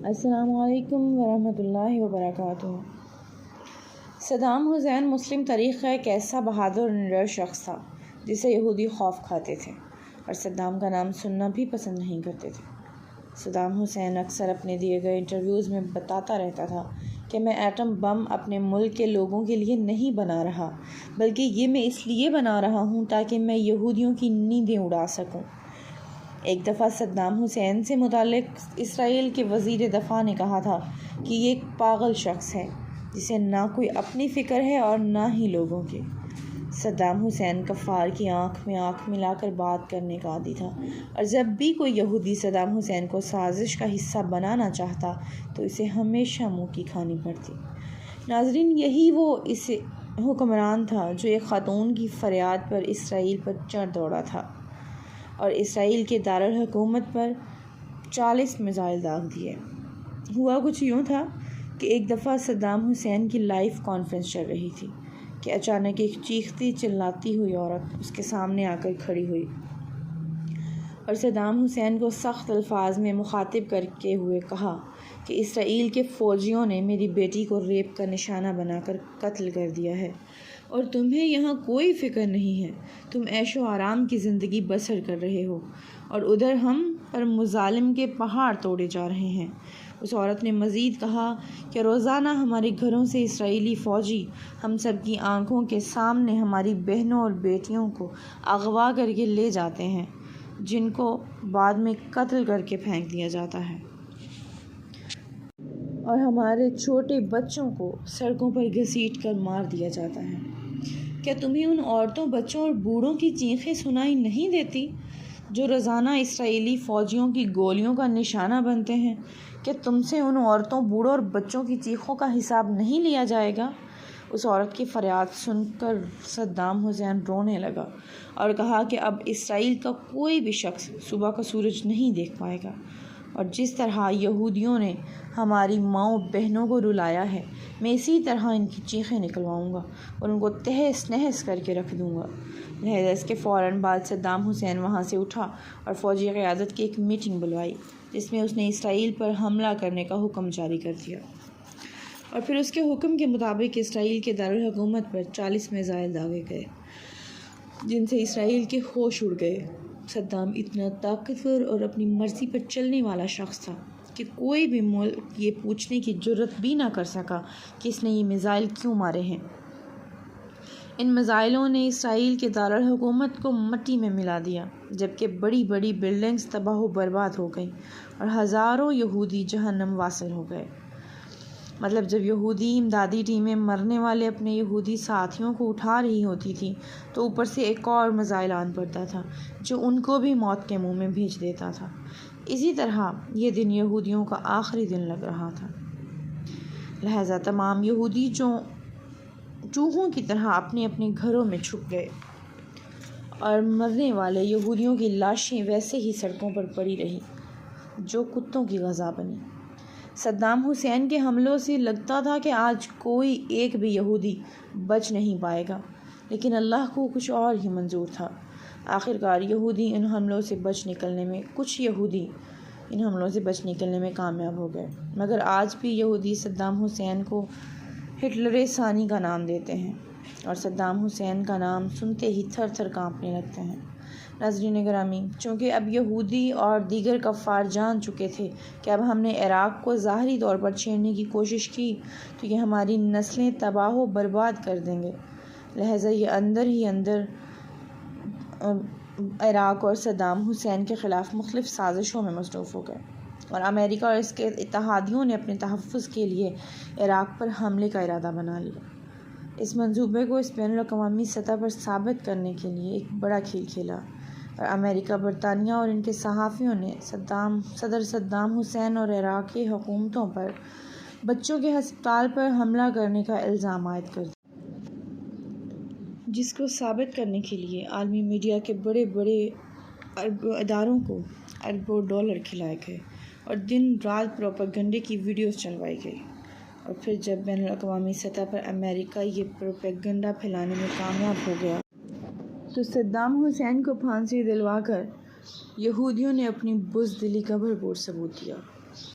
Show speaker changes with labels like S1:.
S1: السلام علیکم ورحمۃ اللہ وبرکاتہ۔ صدام حسین مسلم تاریخ کا ایک ایسا بہادر اور نڈر شخص تھا جسے یہودی خوف کھاتے تھے اور صدام کا نام سننا بھی پسند نہیں کرتے تھے۔ صدام حسین اکثر اپنے دیے گئے انٹرویوز میں بتاتا رہتا تھا کہ میں ایٹم بم اپنے ملک کے لوگوں کے لیے نہیں بنا رہا، بلکہ یہ میں اس لیے بنا رہا ہوں تاکہ میں یہودیوں کی نیندیں اڑا سکوں۔ ایک دفعہ صدام حسین سے متعلق اسرائیل کے وزیر دفاع نے کہا تھا کہ یہ ایک پاگل شخص ہے جسے نہ کوئی اپنی فکر ہے اور نہ ہی لوگوں کی۔ صدام حسین کفار کی آنکھ میں آنکھ ملا کر بات کرنے کا عادی تھا، اور جب بھی کوئی یہودی صدام حسین کو سازش کا حصہ بنانا چاہتا تو اسے ہمیشہ منہ کی کھانی پڑتی۔ ناظرین، یہی وہ حکمران تھا جو ایک خاتون کی فریاد پر اسرائیل پر چڑھ دوڑا تھا اور اسرائیل کے دارالحکومت پر 40 میزائل داغ دیے۔ ہوا کچھ یوں تھا کہ ایک دفعہ صدام حسین کی لائیو کانفرنس چل رہی تھی کہ اچانک ایک چیختی چلاتی ہوئی عورت اس کے سامنے آ کر کھڑی ہوئی اور صدام حسین کو سخت الفاظ میں مخاطب کرتے ہوئے کہا کہ اسرائیل کے فوجیوں نے میری بیٹی کو ریپ کا نشانہ بنا کر قتل کر دیا ہے اور تمہیں یہاں کوئی فکر نہیں ہے، تم عیش و آرام کی زندگی بسر کر رہے ہو اور ادھر ہم پر مظالم کے پہاڑ توڑے جا رہے ہیں۔ اس عورت نے مزید کہا کہ روزانہ ہمارے گھروں سے اسرائیلی فوجی ہم سب کی آنکھوں کے سامنے ہماری بہنوں اور بیٹیوں کو اغوا کر کے لے جاتے ہیں، جن کو بعد میں قتل کر کے پھینک دیا جاتا ہے، اور ہمارے چھوٹے بچوں کو سڑکوں پر گھسیٹ کر مار دیا جاتا ہے۔ کیا تمہیں ان عورتوں، بچوں اور بوڑھوں کی چیخیں سنائی نہیں دیتی جو روزانہ اسرائیلی فوجیوں کی گولیوں کا نشانہ بنتے ہیں؟ کیا تم سے ان عورتوں، بوڑھوں اور بچوں کی چیخوں کا حساب نہیں لیا جائے گا؟ اس عورت کی فریاد سن کر صدام حسین رونے لگا اور کہا کہ اب اسرائیل کا کوئی بھی شخص صبح کا سورج نہیں دیکھ پائے گا، اور جس طرح یہودیوں نے ہماری ماؤں بہنوں کو رلایا ہے، میں اسی طرح ان کی چیخیں نکلواؤں گا اور ان کو تہس نہس کر کے رکھ دوں گا۔ لہذا اس کے فوراً بعد صدام حسین وہاں سے اٹھا اور فوجی قیادت کی ایک میٹنگ بلوائی جس میں اس نے اسرائیل پر حملہ کرنے کا حکم جاری کر دیا، اور پھر اس کے حکم کے مطابق اسرائیل کے دارالحکومت پر 40 میزائل داغے گئے جن سے اسرائیل کے ہوش اڑ گئے۔ صدام اتنا طاقتور اور اپنی مرضی پر چلنے والا شخص تھا کہ کوئی بھی ملک یہ پوچھنے کی جرت بھی نہ کر سکا کہ اس نے یہ میزائل کیوں مارے ہیں۔ ان میزائلوں نے اسرائیل کے دارالحکومت کو مٹی میں ملا دیا، جبکہ بڑی بڑی بلڈنگز تباہ و برباد ہو گئیں اور ہزاروں یہودی جہنم واصل ہو گئے۔ مطلب جب یہودی امدادی ٹیمیں مرنے والے اپنے یہودی ساتھیوں کو اٹھا رہی ہوتی تھیں تو اوپر سے ایک اور میزائل آن پڑتا تھا جو ان کو بھی موت کے منہ میں بھیج دیتا تھا۔ اسی طرح یہ دن یہودیوں کا آخری دن لگ رہا تھا۔ لہذا تمام یہودی چوہوں کی طرح اپنے اپنے گھروں میں چھپ گئے اور مرنے والے یہودیوں کی لاشیں ویسے ہی سڑکوں پر پڑی رہی جو کتوں کی غذا بنی۔ صدام حسین کے حملوں سے لگتا تھا کہ آج کوئی ایک بھی یہودی بچ نہیں پائے گا، لیکن اللہ کو کچھ اور ہی منظور تھا۔ آخرکار کچھ یہودی ان حملوں سے بچ نکلنے میں کامیاب ہو گئے، مگر آج بھی یہودی صدام حسین کو ہٹلر ثانی کا نام دیتے ہیں اور صدام حسین کا نام سنتے ہی تھر تھر کانپنے لگتے ہیں۔ ناظرین گرامی، چونکہ اب یہودی اور دیگر کفار جان چکے تھے کہ اب ہم نے عراق کو ظاہری طور پر چھیڑنے کی کوشش کی تو یہ ہماری نسلیں تباہ و برباد کر دیں گے، لہٰذا یہ اندر ہی اندر عراق اور صدام حسین کے خلاف مختلف سازشوں میں مصروف ہو گئے، اور امریکہ اور اس کے اتحادیوں نے اپنے تحفظ کے لیے عراق پر حملے کا ارادہ بنا لیا۔ اس منصوبے کو اس بین الاقوامی سطح پر ثابت کرنے کے لیے ایک بڑا کھیل کھیلا، اور امریکہ، برطانیہ اور ان کے صحافیوں نے صدر صدام حسین اور عراقی حکومتوں پر بچوں کے ہسپتال پر حملہ کرنے کا الزام عائد کر دیا، جس کو ثابت کرنے کے لیے عالمی میڈیا کے بڑے بڑے اداروں کو اربوں ڈالر کھلائے گئے اور دن رات پروپیگنڈے کی ویڈیوز چلوائی گئی۔ اور پھر جب بین الاقوامی سطح پر امریکہ یہ پروپیگنڈا پھیلانے میں کامیاب ہو گیا تو صدام حسین کو پھانسی دلوا کر یہودیوں نے اپنی بزدلی کا بھرپور ثبوت دیا۔